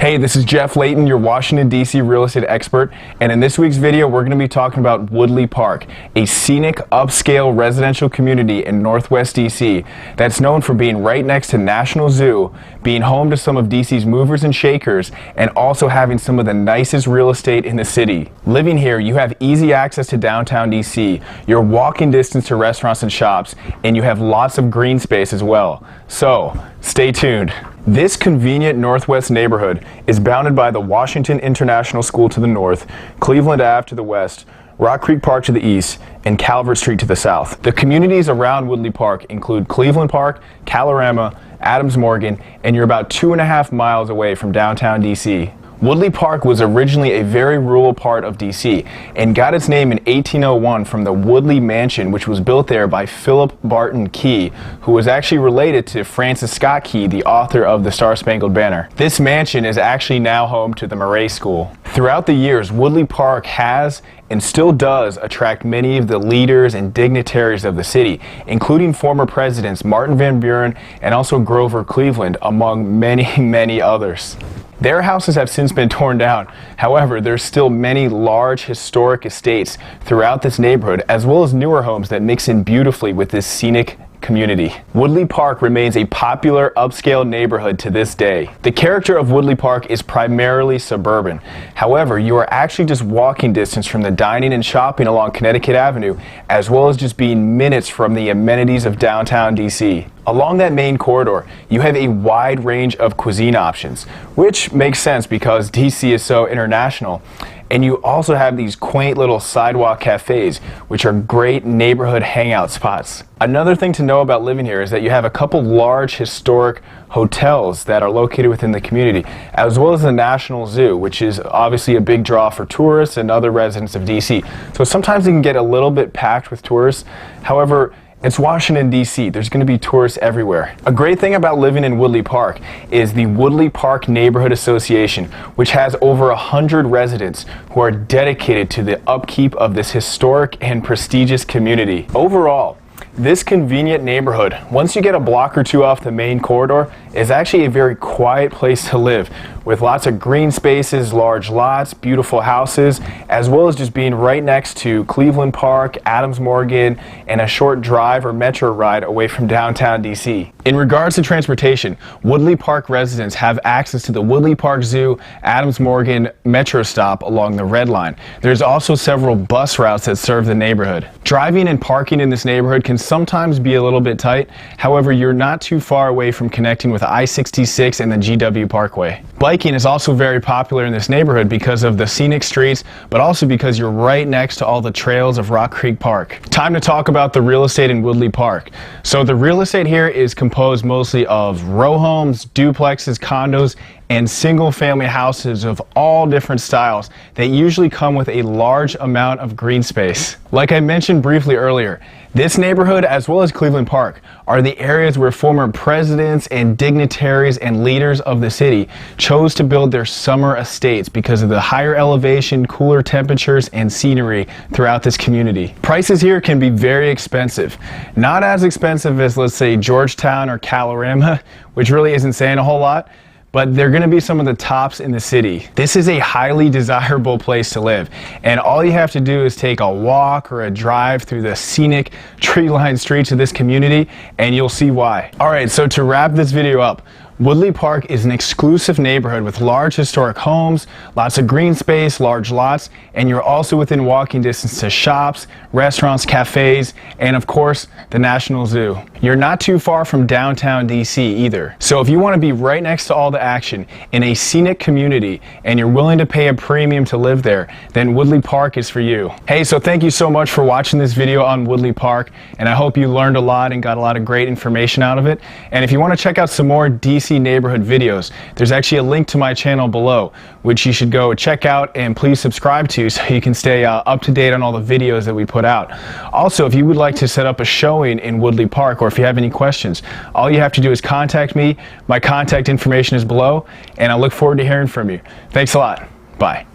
Hey, this is Jeff Leighton, your Washington, D.C. real estate expert, and in this week's video, we're going to be talking about Woodley Park, a scenic, upscale residential community in Northwest D.C. that's known for being right next to National Zoo, being home to some of D.C.'s movers and shakers, and also having some of the nicest real estate in the city. Living here, you have easy access to downtown D.C., you're walking distance to restaurants and shops, and you have lots of green space as well. So, stay tuned. This convenient Northwest neighborhood is bounded by the Washington International School to the north, Cleveland Ave to the west, Rock Creek Park to the east, and Calvert Street to the south. The communities around Woodley Park include Cleveland Park, Calorama, Adams Morgan, and you're about 2.5 miles away from downtown DC. Woodley Park was originally a very rural part of DC and got its name in 1801 from the Woodley Mansion, which was built there by Philip Barton Key, who was actually related to Francis Scott Key, the author of the Star-Spangled Banner. This mansion is actually now home to the Murray School. Throughout the years, Woodley Park has and still does attract many of the leaders and dignitaries of the city, including former presidents Martin Van Buren and also Grover Cleveland, among many others. Their houses have since been torn down. However, there's still many large historic estates throughout this neighborhood, as well as newer homes that mix in beautifully with this scenic community. Woodley Park remains a popular upscale neighborhood to this day. The character of Woodley Park is primarily suburban. However, you are actually just walking distance from the dining and shopping along Connecticut Avenue, as well as just being minutes from the amenities of downtown DC. Along that main corridor, you have a wide range of cuisine options, which makes sense because DC is so international. And you also have these quaint little sidewalk cafes, which are great neighborhood hangout spots. Another thing to know about living here is that you have a couple large historic hotels that are located within the community, as well as the National Zoo, which is obviously a big draw for tourists and other residents of DC. So sometimes it can get a little bit packed with tourists. However, it's Washington, D.C. There's going to be tourists everywhere. A great thing about living in Woodley Park is the Woodley Park Neighborhood Association, which has over 100 residents who are dedicated to the upkeep of this historic and prestigious community. Overall, this convenient neighborhood, once you get a block or two off the main corridor, is actually a very quiet place to live, with lots of green spaces, large lots, beautiful houses, as well as just being right next to Cleveland Park, Adams Morgan, and a short drive or metro ride away from downtown DC. In regards to transportation, Woodley Park residents have access to the Woodley Park Zoo, Adams Morgan metro stop along the Red Line. There's also several bus routes that serve the neighborhood. Driving and parking in this neighborhood can sometimes be a little bit tight. However, you're not too far away from connecting with I-66 and the GW Parkway. Biking is also very popular in this neighborhood because of the scenic streets, but also because you're right next to all the trails of Rock Creek Park. Time to talk about the real estate in Woodley Park. So the real estate here is composed mostly of row homes, duplexes, condos, and single-family houses of all different styles that usually come with a large amount of green space. Like I mentioned briefly earlier, this neighborhood, as well as Cleveland Park, are the areas where former presidents and dignitaries and leaders of the city chose to build their summer estates because of the higher elevation, cooler temperatures, and scenery throughout this community. Prices here can be very expensive. Not as expensive as, let's say, Georgetown or Calorama, which really isn't saying a whole lot, but they're going to be some of the tops in the city. This is a highly desirable place to live, and all you have to do is take a walk or a drive through the scenic tree-lined streets of this community, and you'll see why. Alright, so to wrap this video up, Woodley Park is an exclusive neighborhood with large historic homes, lots of green space, large lots, and you're also within walking distance to shops, restaurants, cafes, and of course, the National Zoo. You're not too far from downtown DC either. So if you want to be right next to all the action in a scenic community and you're willing to pay a premium to live there, then Woodley Park is for you. Hey, so thank you so much for watching this video on Woodley Park, and I hope you learned a lot and got a lot of great information out of it. And if you want to check out some more DC neighborhood videos, there's actually a link to my channel below, which you should go check out and please subscribe to so you can stay up to date on all the videos that we put out. Also, if you would like to set up a showing in Woodley Park, or if you have any questions, all you have to do is contact me. My contact information is below, and I look forward to hearing from you. Thanks a lot. Bye.